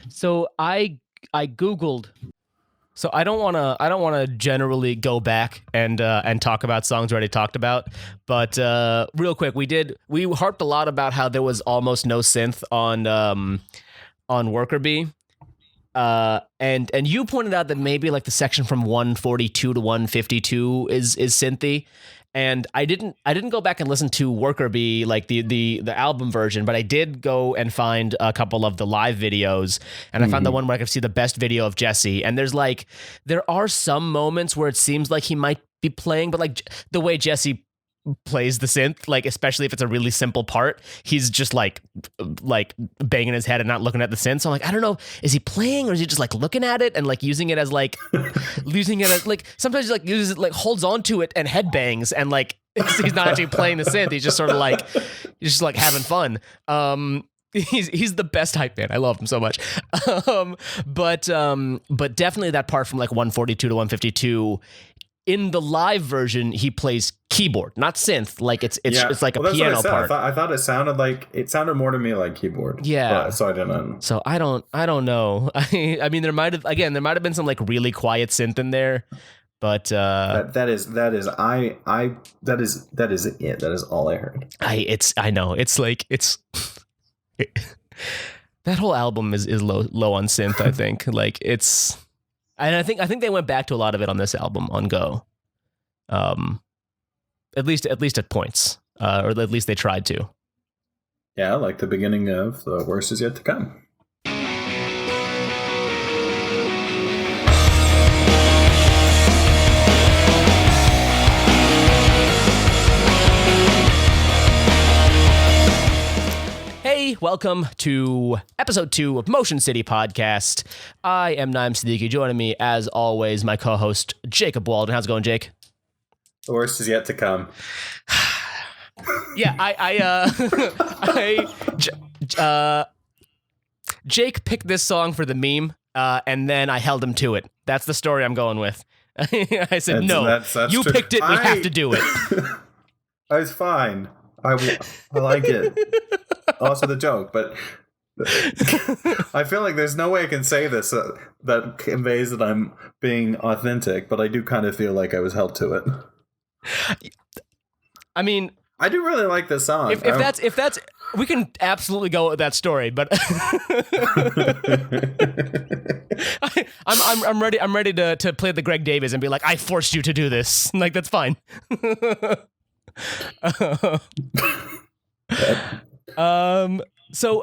So I Googled. So I don't wanna generally go back and talk about songs we already talked about, but real quick, we harped a lot about how there was almost no synth on Worker Bee. And you pointed out that maybe like the section from 142 to 152 is synthy. And I didn't go back and listen to Worker Bee, like the album version, but I did go and find a couple of the live videos, and I found the one where I could see the best video of Jesse. And there are some moments where it seems like he might be playing, but like the way Jesse plays the synth, like especially if it's a really simple part, he's just like banging his head and not looking at the synth. So I'm like, I don't know, is he playing or is he just like looking at it and like using it as like using it as like sometimes he like uses it, like holds on to it and head bangs and like he's not actually playing the synth. He's just sort of like he's just like having fun. He's the best hype man. I love him so much. But definitely that part from like 142 to 152. In the live version, he plays keyboard, not synth. Like it's like a piano part. I thought it sounded more to me like keyboard. Yeah. So I didn't. So I don't know. I mean, there might have been some like really quiet synth in there, but that is it. That is all I heard. I know it's like that whole album is low on synth. I think like it's. And I think they went back to a lot of it on this album on Go, at least at points, or at least they tried to. Yeah, like the beginning of The Worst Is Yet to Come. Hey, welcome to episode 2 of Motion City Podcast. I am Naim Siddiqui. Joining me, as always, my co-host, Jacob Walden. How's it going, Jake? The worst is yet to come. Yeah, Jake picked this song for the meme, and then I held him to it. That's the story I'm going with. I said, that's you true. Picked it, we have to do it. It's fine. I like it. Also the joke, but I feel like there's no way I can say this that conveys that I'm being authentic, but I do kind of feel like I was held to it. I mean, I do really like this song. If that's we can absolutely go with that story, but I'm ready to play the Greg Davies and be like, I forced you to do this. Like that's fine. So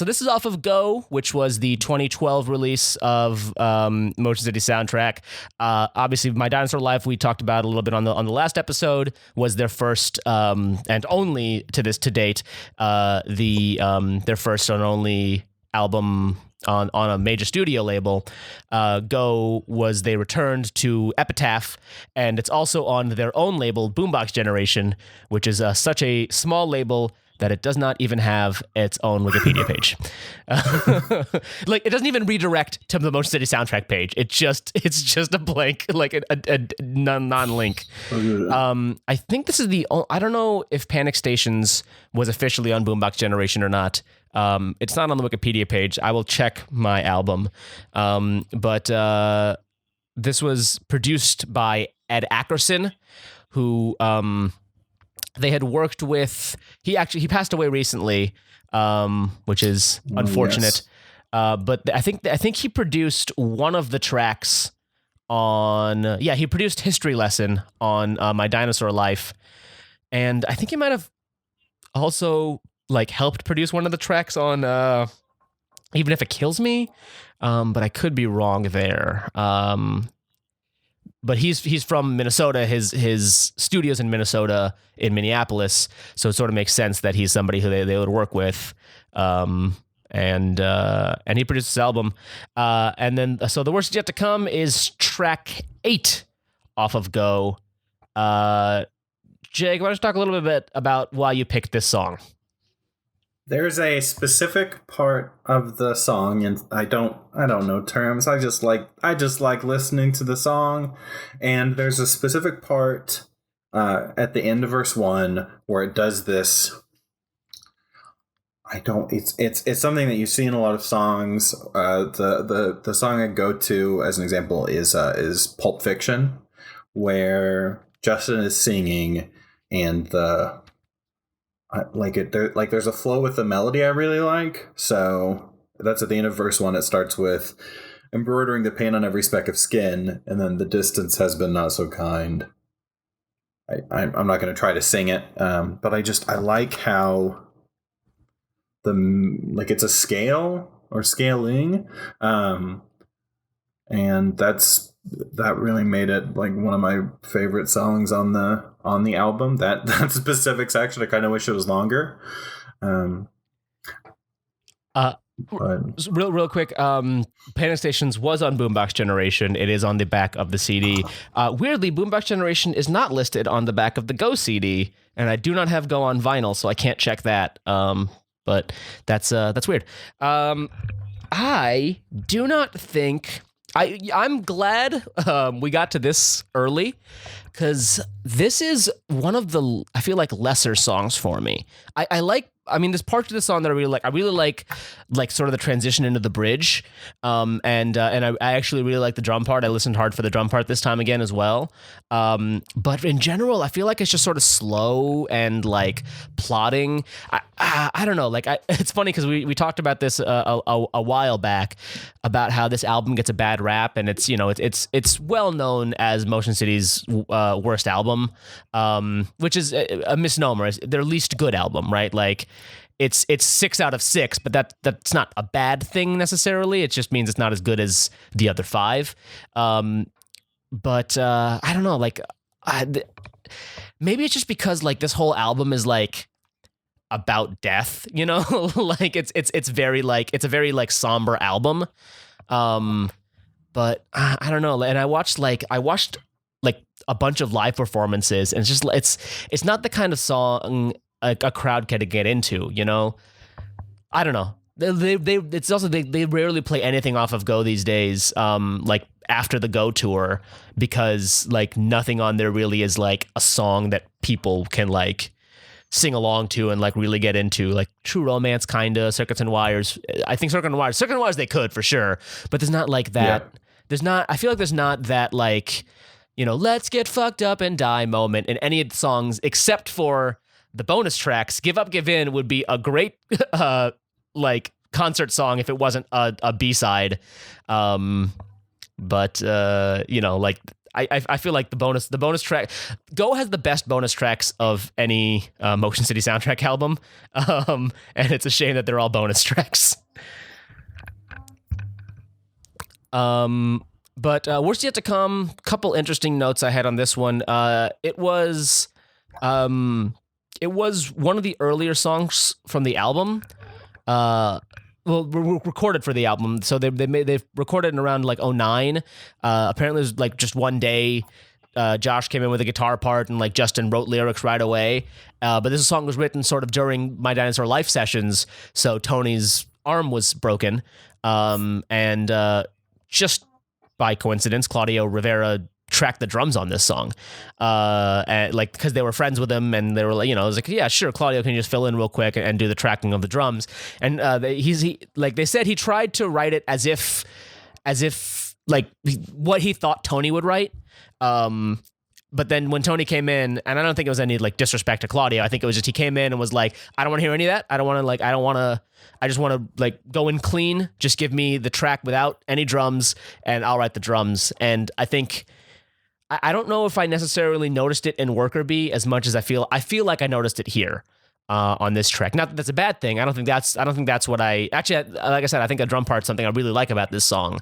this is off of Go, which was the 2012 release of Motion City soundtrack. Obviously, My Dinosaur Life, we talked about a little bit on the last episode, was their first and only to date their first and only album on a major studio label. Go was they returned to Epitaph, and it's also on their own label, Boombox Generation, which is such a small label that it does not even have its own Wikipedia page. Like it doesn't even redirect to the Motion City soundtrack page. It's just a blank, like a non-link. I think this is I don't know if Panic Stations was officially on Boombox Generation or not. It's not on the Wikipedia page. I will check my album. But this was produced by Ed Ackerson, who they had worked with. He passed away recently, which is unfortunate. Yes. But I think he produced one of the tracks on. Yeah, he produced History Lesson on My Dinosaur Life, and I think he might have also like helped produce one of the tracks on Even If It Kills Me, but I could be wrong there. But he's from Minnesota. His studio's in Minnesota, in Minneapolis, so it sort of makes sense that he's somebody who they would work with. And he produced this album. And then so The Worst Is Yet to Come is track 8 off of Go. Jake, why don't you talk a little bit about why you picked this song? There's a specific part of the song, and I don't know terms. I just like listening to the song, and there's a specific part at the end of verse 1 where it does this. I don't. It's something that you see in a lot of songs. The song I go to as an example is Pulp Fiction, where Justin is singing, and there's a flow with the melody I really like. So that's at the end of verse 1. It starts with embroidering the pain on every speck of skin, and then the distance has been not so kind. I'm not going to try to sing it, but I like how it's a scale or scaling, and that really made it like one of my favorite songs on the album. That specific section, I kind of wish it was longer. But real quick, Panic Stations was on Boombox Generation. It is on the back of the CD. Weirdly, Boombox Generation is not listed on the back of the Go CD, and I do not have Go on vinyl, so I can't check that. But that's weird. I do not think I'm glad we got to this early, because this is one of the, I feel like, lesser songs for me. I mean, there's parts of the song that I really like. I really like sort of the transition into the bridge, and I actually really like the drum part. I listened hard for the drum part this time again as well. But in general, I feel like it's just sort of slow and like plodding. I don't know. Like, it's funny because we talked about this a while back about how this album gets a bad rap, and it's well known as Motion City's worst album, which is a misnomer. It's their least good album, right? Like, it's 6 out of 6, but that's not a bad thing necessarily. It just means it's not as good as the other 5. But I don't know. Like, maybe it's just because like this whole album is like about death, like it's very like, it's a very like somber album. But I don't know. And I watched like a bunch of live performances, and it's just it's not the kind of song a crowd can get into, I don't know. It's also they rarely play anything off of Go these days, like after the Go tour, because like nothing on there really is like a song that people can like sing along to and like really get into. Like True Romance, kinda, Circuits and Wires. I think Circuits and Wires they could for sure, but there's not like that. Yeah. I feel like there's not that like, let's get fucked up and die moment in any of the songs except for the bonus tracks. Give Up, Give In would be a great like concert song if it wasn't a B-side. But like I feel like the bonus track, Go has the best bonus tracks of any Motion City soundtrack album. And it's a shame that they're all bonus tracks. But Worst Yet to Come, couple interesting notes I had on this one. It was one of the earlier songs from the album. Recorded for the album. So they've recorded in around like 2009. Apparently it was like just one day. Josh came in with a guitar part and like Justin wrote lyrics right away. But this song was written sort of during My Dinosaur Life sessions. So Tony's arm was broken. And just by coincidence, Claudio Rivera tracked the drums on this song, and like because they were friends with him, and they were like, I was like, yeah, sure, Claudio, can you just fill in real quick and do the tracking of the drums? And they said he tried to write it as if like what he thought Tony would write. But then when Tony came in, and I don't think it was any like disrespect to Claudio, I think it was just he came in and was like, I don't want to hear any of that. I just want to like go in clean. Just give me the track without any drums, and I'll write the drums. And I think I don't know if I necessarily noticed it in Worker Bee as much as I feel like I noticed it here on this track. Not that that's a bad thing. I don't think that's what I actually, like I said, I think a drum part's something I really like about this song.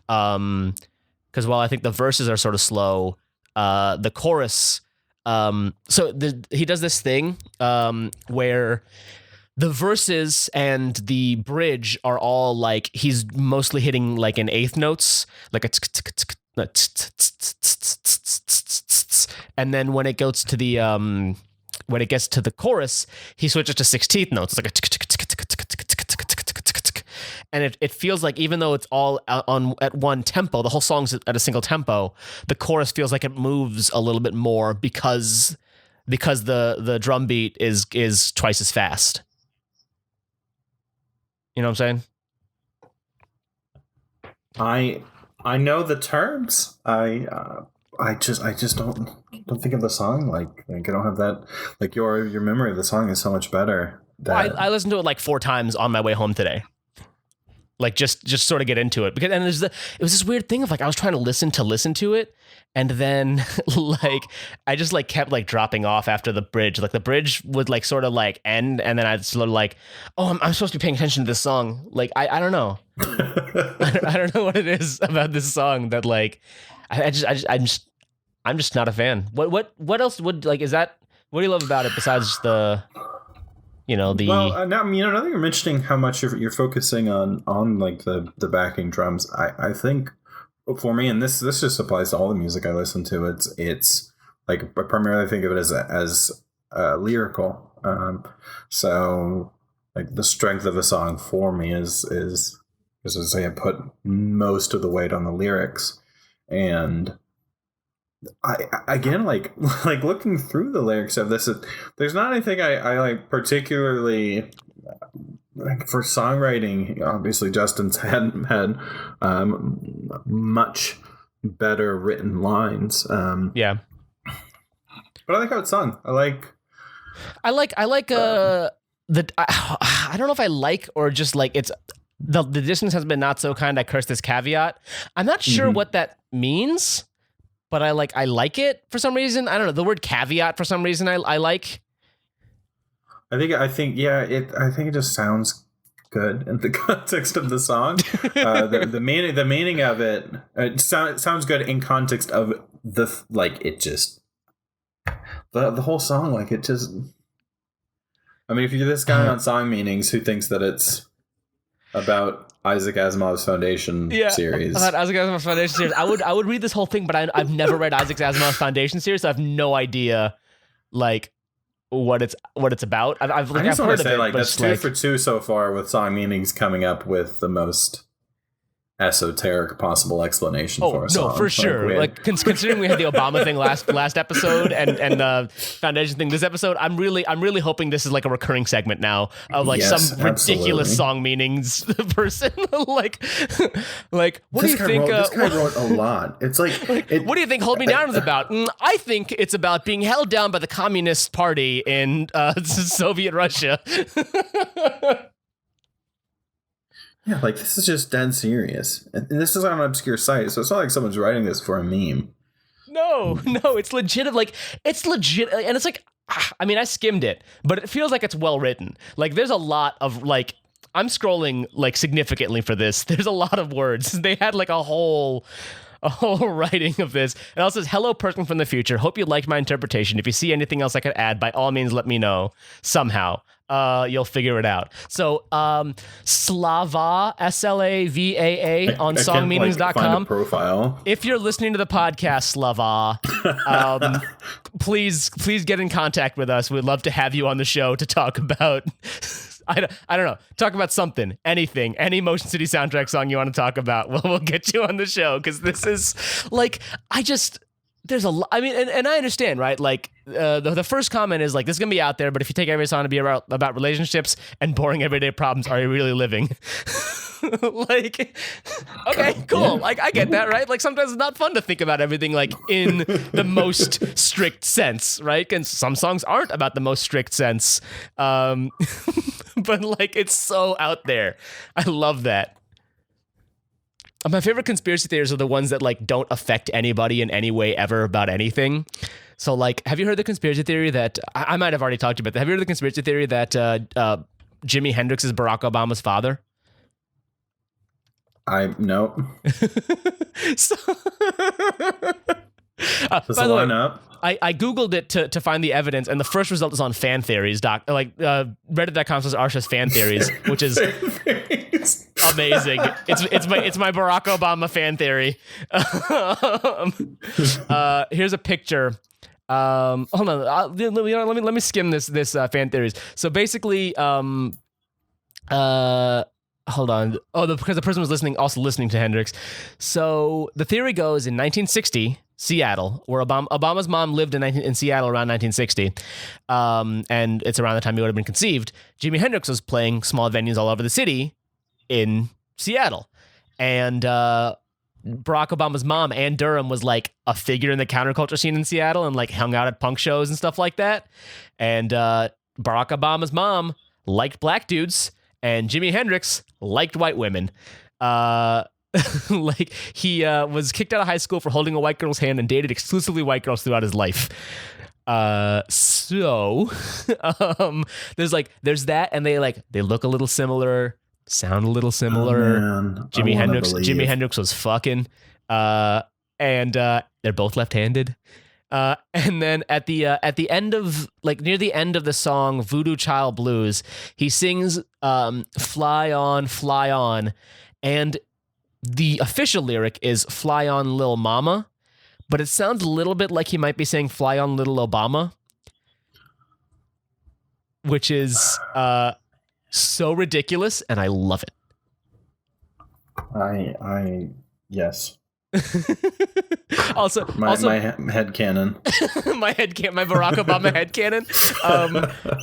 Because while I think the verses are sort of slow, the chorus, he does this thing where the verses and the bridge are all like, he's mostly hitting like in eighth notes, like a and then when it gets to the chorus, he switches to 16th notes. It's like and it feels like, even though it's all at one tempo, the whole song's at a single tempo, the chorus feels like it moves a little bit more because the drum beat is twice as fast. You know what I'm saying? I know the terms. I just don't think of the song like I don't have that, like your memory of the song is so much better. Well, I listened to it like 4 times on my way home today. Like just sort of get into it, because it was this weird thing of like I was trying to listen to it, and then like I just like kept like dropping off after the bridge. Like the bridge would like sort of like end, and then I'd sort of like, oh, I'm supposed to be paying attention to this song. Like I don't know. I don't know what it is about this song that like I'm just not a fan. What else would like is that? What do you love about it besides the Well, now that you're mentioning how much you're focusing on like the backing drums, I think for me, and this just applies to all the music I listen to, it's like I primarily think of it as lyrical. So like the strength of a song for me is as I say, I put most of the weight on the lyrics. And I again, like looking through the lyrics of this, there's not anything I like particularly, like for songwriting. Obviously Justin's had much better written lines, yeah, but I like how it's sung. I like I don't know if I like or just like it's the distance has been not so kind. I curse this caveat. I'm not sure what that means, but I like it for some reason. I don't know, the word caveat for some reason I like. I think it just sounds good in the context of the song. The meaning of it sounds good in context of the whole song. Like it just, I mean, if you're this guy on song meanings who thinks that it's about Isaac Asimov's Foundation series. About Isaac Asimov's Foundation series. I would read this whole thing, but I've never read Isaac Asimov's Foundation series, so I have no idea like what it's about. I've heard of it, like that's 2 like, for 2 so far with song meanings coming up with the most esoteric possible explanation for a song. No, for sure. Like considering we had the Obama thing last episode and the Foundation thing this episode, I'm really hoping this is like a recurring segment now of like some ridiculous song meanings person. like what this do you think? This guy wrote a lot. It's like what do you think Hold Me Down is about? I think it's about being held down by the Communist Party in Soviet Russia. Yeah, like this is just dead serious. And this is on an obscure site, so it's not like someone's writing this for a meme. No, it's legit. Like, it's legit. And it's like, I mean, I skimmed it, but it feels like it's well written. Like, there's a lot of, like, I'm scrolling, like, significantly for this. There's a lot of words. They had, like, a whole writing of this. It also says, hello, person from the future. Hope you liked my interpretation. If you see anything else I could add, by all means, let me know somehow. You'll figure it out. So, Slava, SLAVAA on songmeanings.com. Profile. If you're listening to the podcast, Slava, please get in contact with us. We'd love to have you on the show to talk about, I don't know, talk about something, anything, any Motion City soundtrack song you want to talk about. We'll get you on the show, because this is like, there's a lot. I mean, and I understand, right? Like, the first comment is like, this is gonna be out there, but if you take every song to be about relationships and boring everyday problems, are you really living? Like, okay, cool. Yeah. Like, I get that, right? Like, sometimes it's not fun to think about everything like in the most strict sense, right? And some songs aren't about the most strict sense, but like, it's so out there. I love that. My favorite conspiracy theories are the ones that like don't affect anybody in any way ever about anything. So like, have you heard the conspiracy theory that I might have already talked to you about that? Have you heard the conspiracy theory that Jimi Hendrix is Barack Obama's father? No. So, Does by it the way, line up? I Googled it to find the evidence, and the first result is on fan theories, reddit.com/Arsha's fan theories, which is amazing. It's my Barack Obama fan theory. Here's a picture. Hold on. Let me skim this fan theories. So basically, hold on. Oh, because the person was listening to Hendrix. So the theory goes in 1960, Seattle, where Obama's mom lived in Seattle around 1960, and it's around the time he would have been conceived. Jimi Hendrix was playing small venues all over the city, in Seattle. And Barack Obama's mom, Ann Durham, was like a figure in the counterculture scene in Seattle and like hung out at punk shows and stuff like that. And Barack Obama's mom liked black dudes, and Jimi Hendrix liked white women. Like he was kicked out of high school for holding a white girl's hand and dated exclusively white girls throughout his life. So there's that, and they look a little similar, sound a little similar. Oh, Jimi Hendrix was fucking, and they're both left-handed. And then at the end of near the end of the song Voodoo Child Blues, he sings Fly On, and the official lyric is Fly On Lil Mama, but it sounds a little bit like he might be saying Fly On Little Obama, which is so ridiculous, and I love it. Yes. also my headcanon. my Barack Obama headcanon.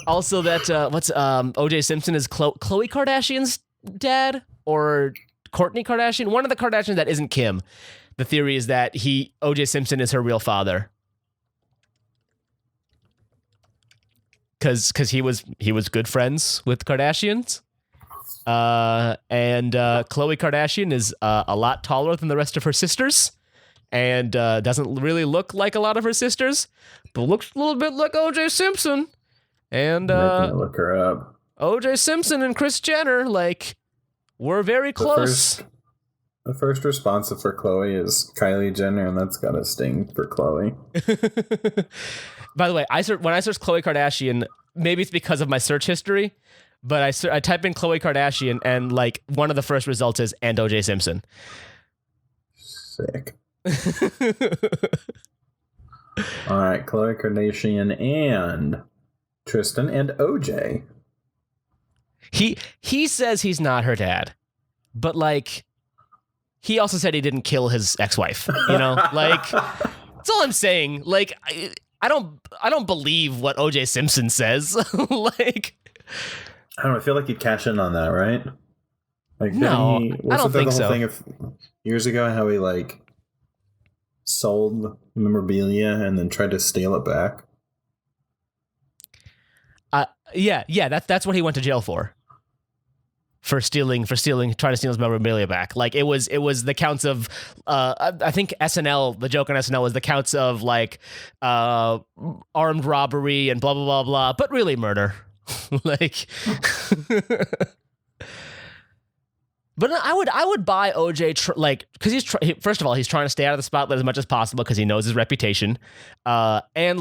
Also that what's OJ Simpson is Khloe Kardashian's dad or Kourtney Kardashian, one of the Kardashians that isn't Kim. The theory is that OJ Simpson is her real father. Cause he was good friends with Kardashians. And Khloe Kardashian is a lot taller than the rest of her sisters, and doesn't really look like a lot of her sisters, but looks a little bit like OJ Simpson. And look her up. OJ Simpson and Kris Jenner were very close. The first response for Khloe is Kylie Jenner, and that's got a sting for Khloe. By the way, when I search Khloe Kardashian, maybe it's because of my search history, but I type in Khloe Kardashian, and one of the first results is and OJ Simpson. Sick. All right, Khloe Kardashian and Tristan and OJ. He says he's not her dad, but he also said he didn't kill his ex-wife. You know, that's all I'm saying. I don't believe what OJ Simpson says. I don't know. I feel like he'd cash in on that, right? No, I don't think so. Thing of years ago, how he sold memorabilia and then tried to steal it back. Yeah. That's what he went to jail for. For stealing, trying to steal his memorabilia back. It was the counts of, I think SNL, the joke on SNL was the counts of armed robbery and blah, blah, blah, blah, but really murder. But I would buy OJ, because first of all, he's trying to stay out of the spotlight as much as possible because he knows his reputation. And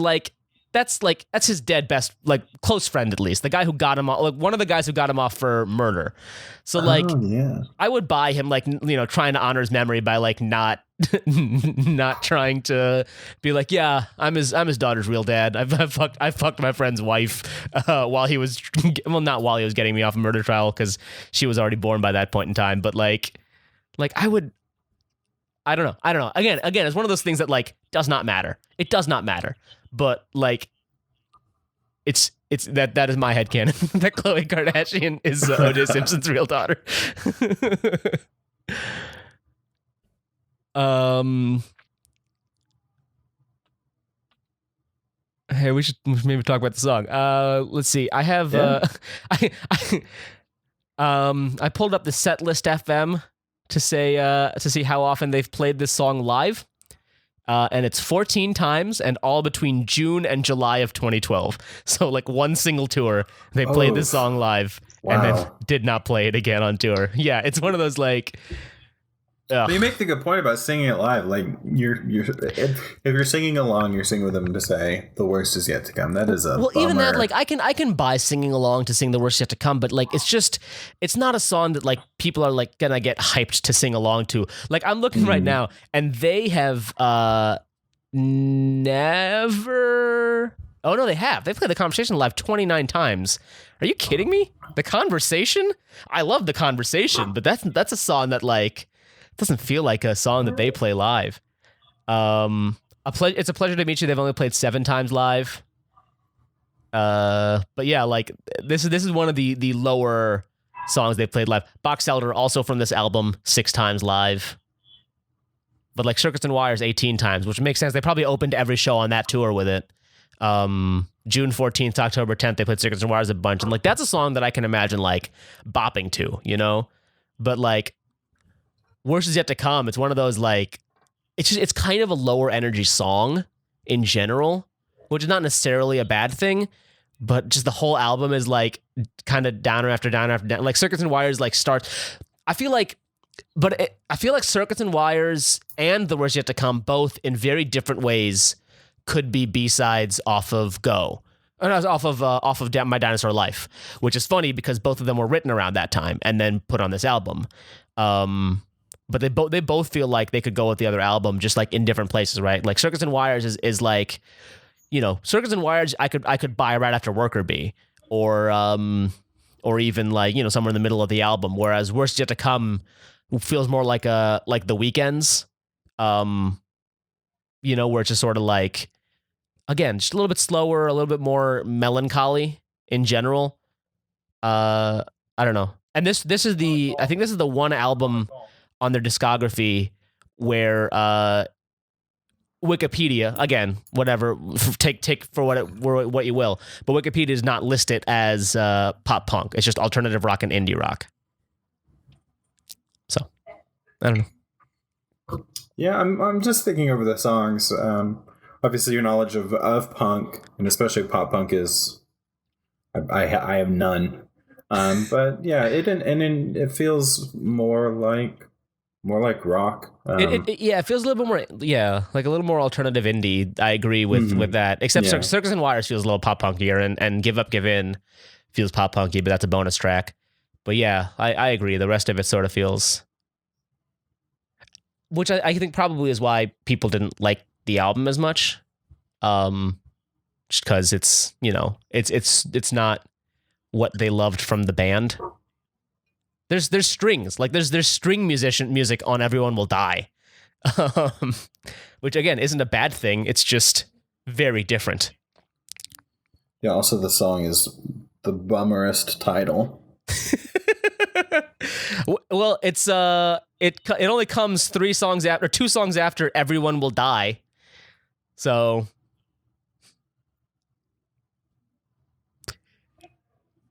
that's his dead best, close friend, at least the guy who got him off, one of the guys who got him off for murder. So yeah. I would buy him trying to honor his memory by not not trying to be yeah, I'm his daughter's real dad. I fucked my friend's wife while he was not while he was getting me off a murder trial, because she was already born by that point in time. But I don't know. Again, it's one of those things that does not matter. It does not matter. But it's that is my headcanon that Khloe Kardashian is OJ Simpson's real daughter. Hey, we should maybe talk about the song. Let's see. I have I pulled up the Setlist FM to see how often they've played this song live. And it's 14 times, and all between June and July of 2012. So one single tour, they played this song live, and then did not play it again on tour. Yeah, it's one of those But you make the good point about singing it live. If you're singing along, you're singing with them to say the worst is yet to come. That is a bummer. Even that, I can buy singing along to sing the worst yet to come, but it's not a song that people are gonna get hyped to sing along to. I'm looking right now, and they have never. Oh no, they have. They've played The Conversation live 29 times. Are you kidding me? The Conversation? I love The Conversation, but that's a song that doesn't feel like a song that they play live. It's a pleasure to meet you. They've only played 7 times live. But yeah, this is one of the lower songs they played live. Box Elder also from this album 6 times live. But like Circuits and Wires 18 times, which makes sense. They probably opened every show on that tour with it. June 14th to October 10th, they played Circuits and Wires a bunch. And like that's a song that I can imagine like bopping to, you know? But like Worse Is Yet to Come, it's one of those like it's kind of a lower energy song in general, which is not necessarily a bad thing, but just the whole album is like kind of downer after downer after downer. Like Circuits and Wires like starts. I feel like Circuits and Wires and The Worst Yet to Come, both in very different ways, could be B-sides off of Go. Off of My Dinosaur Life, which is funny because both of them were written around that time and then put on this album. But they both feel like they could go with the other album, just like in different places, right? Like Circuits and Wires is like, you know, Circuits and Wires I could buy right after Worker Bee, or even like, you know, somewhere in the middle of the album. Whereas Worst Yet to Come feels more like The Weeknd's, you know, where it's just sort of like, again, just a little bit slower, a little bit more melancholy in general. I don't know. And this is I think this is the one album on their discography where Wikipedia, again, whatever, take for what you will, but Wikipedia is not listed as pop punk. It's just alternative rock and indie rock. So, I don't know. Yeah, I'm just thinking over the songs. Obviously, your knowledge of punk, and especially pop punk, is I have none. But yeah, it feels more like rock. It feels a little bit more, like a little more alternative indie. I agree with that. Except Circus and Wires feels a little pop punkier, and Give Up, Give In feels pop punky, but that's a bonus track. But yeah, I agree. The rest of it sort of feels, which I think probably is why people didn't like the album as much. Just because it's, you know, it's not what they loved from the band. There's strings, like there's string music on Everyone Will Die, which again isn't a bad thing. It's just very different. Yeah. Also, the song is the bummerest title. Well, it's it only comes 2 songs after Everyone Will Die, so.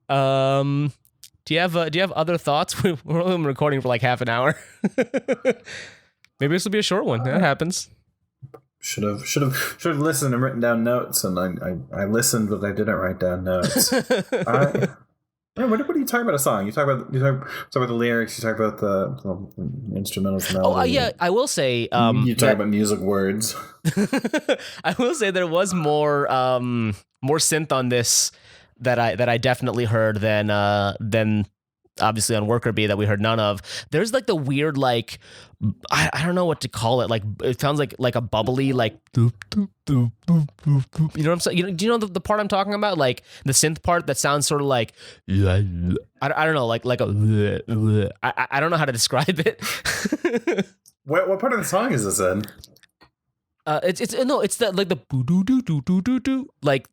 Do you have other thoughts? We're only recording for like half an hour. Maybe this will be a short one. That happens. Should have listened and written down notes, and I listened, but I didn't write down notes. What are you talking about? A song? You talk about the lyrics. You talk about the instrumentals. Melody. Yeah. I will say. You talk about music words. I will say there was more synth on this that I definitely heard than obviously on Worker Bee that we heard none of. There's like the weird, like, I don't know what to call it. Like, it sounds like a bubbly, like, doop, doop, doop, doop, doop, doop. You know what I'm saying? Do you know the part I'm talking about? Like the synth part that sounds sort of like, I don't know, like a, I don't know how to describe it. What part of the song is this in? It's the like the boo doo doo doo doo doo doo, like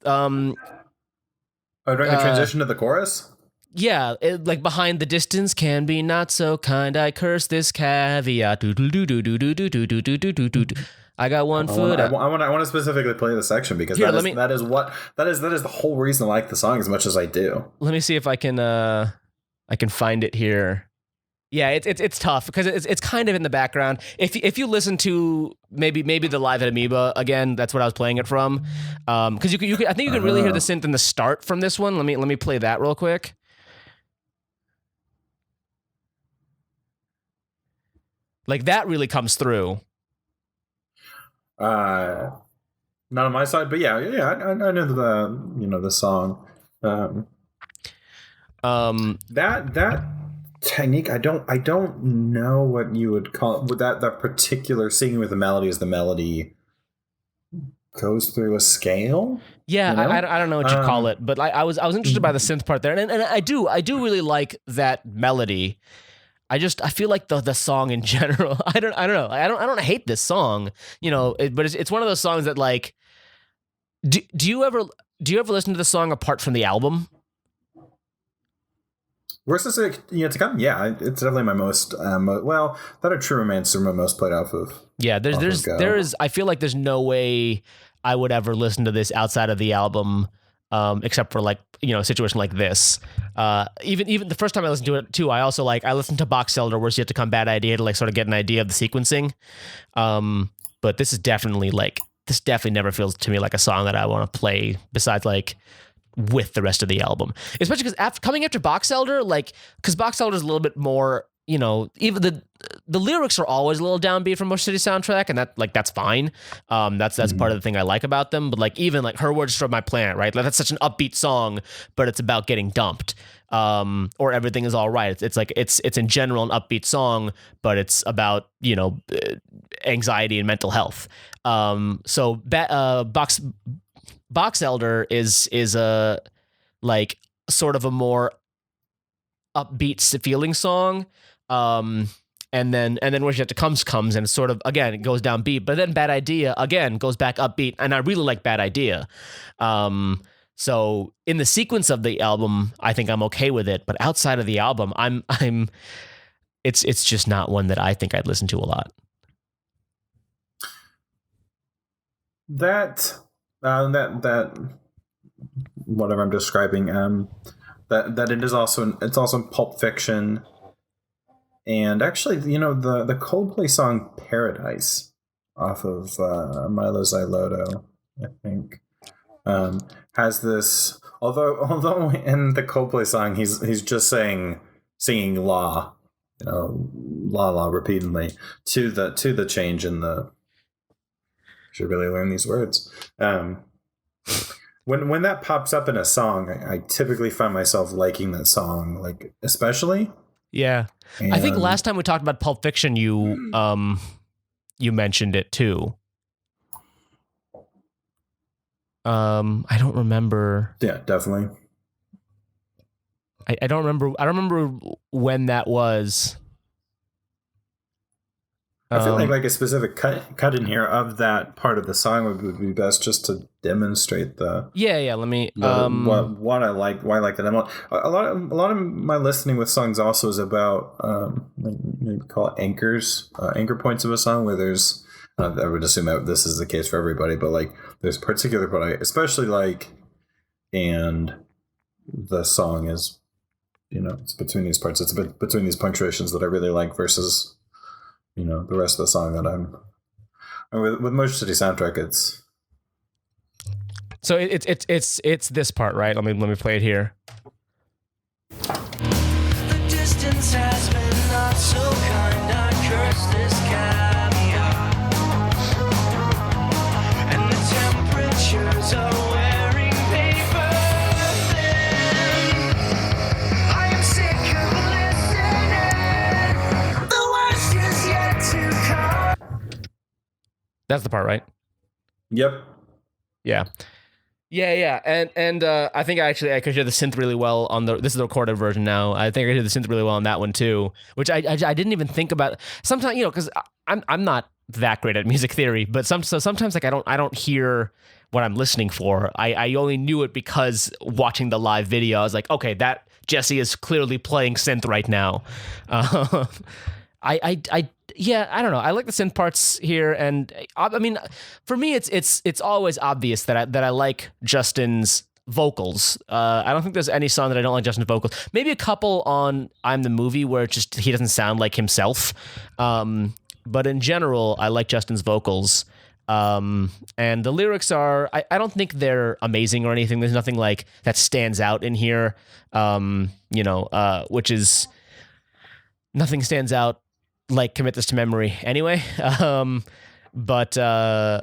Oh, during the transition to the chorus? Yeah, like behind the distance can be not so kind. I curse this caveat. Do do do do do do do do do do do do. I got one foot. I want to specifically play the section because that is the whole reason I like the song as much as I do. Let me see if I can find it here. Yeah, it's tough because it's kind of in the background. If you listen to maybe the Live at Amoeba again, that's what I was playing it from. Because you I think you can really hear the synth in the start from this one. Let me play that real quick. Like that really comes through. Not on my side, but yeah, I know the song. That technique, I don't know what you would call it. With that particular singing with the melody, is the melody goes through a scale. Yeah, you know? I don't know what you call it, but I was interested by the synth part there, and I do really like that melody. I feel like the song in general. I don't know. I don't hate this song, you know. But it's one of those songs that like. Do you ever listen to the song apart from the album? Worst is yet to come. Yeah, it's definitely my most. Well, that a True Romance are my most played off of. Yeah, there is. I feel like there's no way I would ever listen to this outside of the album, except for like a situation like this. Even the first time I listened to it too, I also I listened to Box Elder, Worst Yet to Come, Bad Idea to like sort of get an idea of the sequencing. But this is definitely this definitely never feels to me like a song that I want to play besides like with the rest of the album, especially because coming after Box Elder, because Box Elder is a little bit more, even the lyrics are always a little downbeat from Motion City Soundtrack, and that's fine. That's part of the thing I like about them. But even Her Words Destroyed My Planet, right? That's such an upbeat song, but it's about getting dumped. Or Everything Is All Right. It's in general an upbeat song, but it's about anxiety and mental health. So Box Elder is a sort of a more upbeat feeling song. And then Where She Had to Comes and it's sort of, again, it goes down beat, but then Bad Idea again goes back upbeat, and I really like Bad Idea. So in the sequence of the album, I think I'm okay with it, but outside of the album, it's just not one that I think I'd listen to a lot. That whatever I'm describing, that it is also it's also Pulp Fiction, and actually the Coldplay song Paradise off of Milo Xyloto, I think, has this, although in the Coldplay song he's just singing la, la repeatedly to the change in the, should really learn these words. When that pops up in a song, I typically find myself liking that song, especially. Yeah. And I think last time we talked about Pulp Fiction, you mentioned it too. I don't remember. Yeah, definitely. I don't remember. I don't remember when that was. I feel like a specific cut in here of that part of the song would be best, just to demonstrate the. Yeah. Let me. What I like, why I like that. A lot of my listening with songs also is about maybe call it anchors, anchor points of a song where there's. I would assume that this is the case for everybody, but there's particular part I especially like, and the song is, it's between these parts. It's between these punctuations that I really like versus. The rest of the song that I'm with Motion City Soundtrack. It's so it's this part, right? Let me play it here. The distance has been not so kind. I curse this caveat, and the temperatures are wearing paper thin. I am sick of listening. The worst is yet to come. That's the part, right? Yep. Yeah. And I think I could hear the synth really well on this is the recorded version now. I think I hear the synth really well on that one too, which I didn't even think about. Sometimes, because I'm not that great at music theory, but sometimes I don't hear what I'm listening for. I only knew it because watching the live video, I was like, okay, that Jesse is clearly playing synth right now. I don't know. I like the synth parts here, and I mean, for me, it's always obvious that I like Justin's vocals. I don't think there's any song that I don't like Justin's vocals. Maybe a couple on "I'm the Movie" where he doesn't sound like himself. But in general, I like Justin's vocals. And the lyrics are, I don't think they're amazing or anything. There's nothing that stands out in here. Which is nothing stands out like Commit This to Memory anyway. But I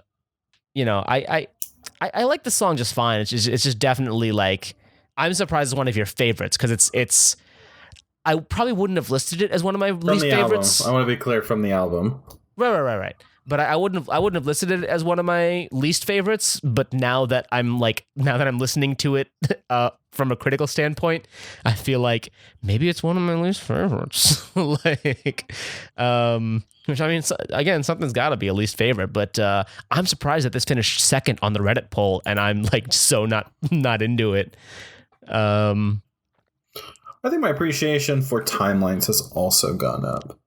like the song just fine. It's just definitely I'm surprised it's one of your favorites, because it's I probably wouldn't have listed it as one of my least favorites. Album. I want to be clear, from the album. Right. But I wouldn't have listed it as one of my least favorites. But now that I'm listening to it from a critical standpoint, I feel like maybe it's one of my least favorites. Which, I mean, again, something's got to be a least favorite. But I'm surprised that this finished second on the Reddit poll, and I'm so not into it. I think my appreciation for timelines has also gone up.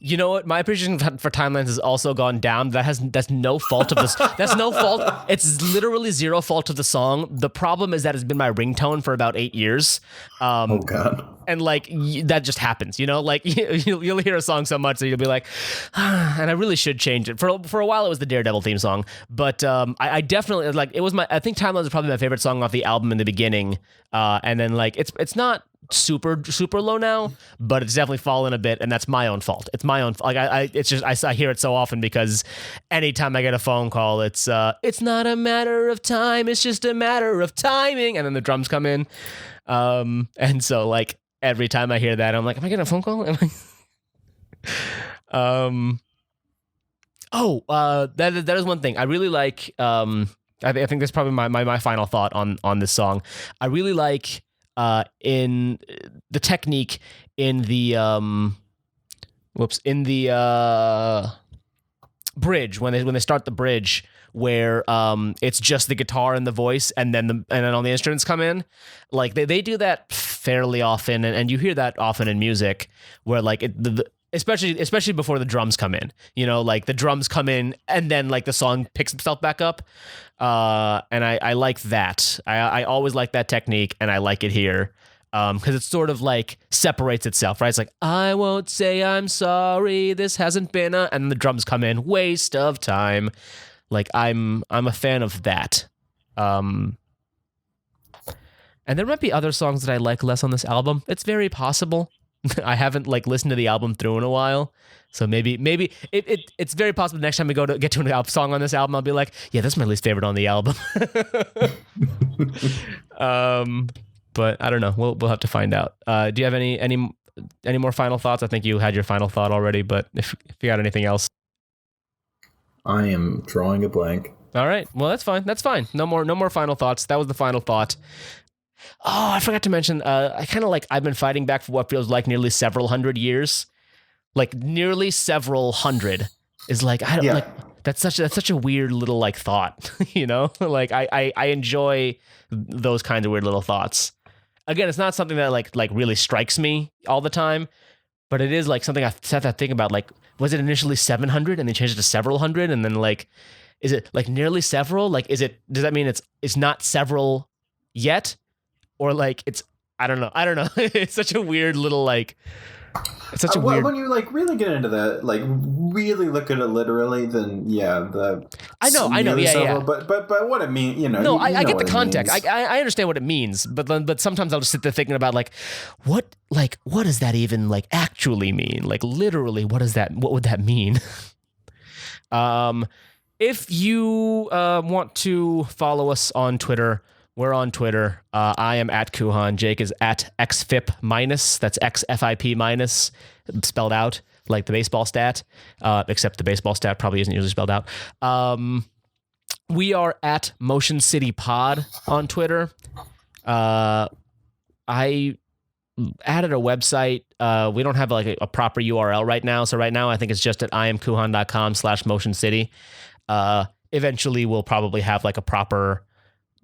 You know what? My appreciation for timelines has also gone down. That's no fault of this. That's no fault. It's literally zero fault of the song. The problem is that it's been my ringtone for about 8 years. Oh God. And like that just happens, you know. Like you'll hear a song so much that you'll be like, and I really should change it. For a while, it was the Daredevil theme song, but I definitely like it was my. I think Timelines is probably my favorite song off the album in the beginning, and then like it's not super low now, but it's definitely fallen a bit, and that's my own fault. It's my own. Like it's just I hear it so often because anytime I get a phone call, it's not a matter of time, it's just a matter of timing, and then the drums come in, and so like. Every time I hear that, I'm like, am I getting a phone call? That is one thing. I really like, I think that's probably my final thought on this song. I really like in the technique in the, bridge, when they start the bridge, where it's just the guitar and the voice, and then all the instruments come in. Like they do that fairly often, and you hear that often in music, where like especially before the drums come in. You know, like the drums come in, and then like the song picks itself back up. And I like that. I always like that technique, and I like it here. Because it sort of like separates itself, right? It's like, I won't say I'm sorry, this hasn't been a, and the drums come in, waste of time. Like I'm a fan of that. And there might be other songs that I like less on this album. It's very possible. I haven't like listened to the album through in a while. So maybe it's very possible next time we get to an song on this album, I'll be like, yeah, that's my least favorite on the album. But I don't know. We'll have to find out. Do you have any more final thoughts? I think you had your final thought already, but if you got anything else. I am drawing a blank. All right. Well, that's fine. That's fine. No more final thoughts. That was the final thought. Oh, I forgot to mention, I kind of like, I've been fighting back for what feels like nearly several hundred years. Like nearly several hundred is like, I don't like, that's such a weird little like thought, you know? Like I enjoy those kinds of weird little thoughts. Again, it's not something that like really strikes me all the time, but it is like something I've sat there thinking about. Like, was it initially 700 and they changed it to several hundred? And then like, is it like nearly several? Like, does that mean it's not several yet? Or like I don't know. It's such a weird little like, it's such a weird. When you like really get into that, like really look at it literally, then yeah, I know, yeah. But what it means, you know. No, I get the context. I understand what it means, but sometimes I'll just sit there thinking about like, what does that even like actually mean? Like literally, what would that mean? If you want to follow us on Twitter. We're on Twitter. I am at Kuhan. Jake is at XFIP minus. That's XFIP minus, spelled out like the baseball stat, except the baseball stat probably isn't usually spelled out. We are at Motion City Pod on Twitter. I added a website. We don't have like a proper URL right now. So right now I think it's just at iamkuhan.com/Motion City. Eventually we'll probably have like a proper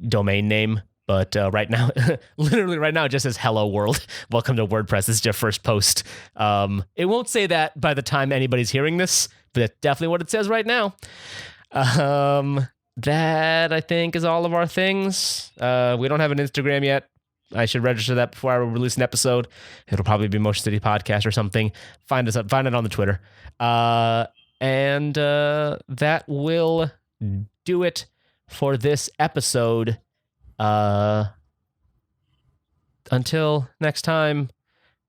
domain name, but right now, literally right now, it just says "Hello World, welcome to WordPress." This is your first post. It won't say that by the time anybody's hearing this, but it's definitely what it says right now. That I think is all of our things. We don't have an Instagram yet. I should register that before I release an episode. It'll probably be Motion City Podcast or something. Find it on the Twitter. And that will do it for this episode. Until next time,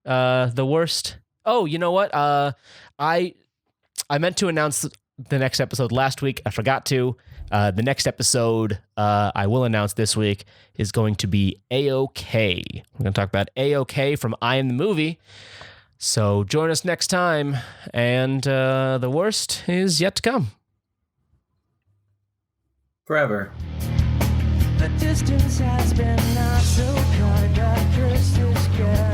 the worst. Oh, you know what? I meant to announce the next episode last week. I forgot to. The next episode I will announce this week is going to be A-OK. We're going to talk about A-OK from I Am the Movie. So join us next time, and the worst is yet to come. Forever. The distance has been not so kind. That crystal sky.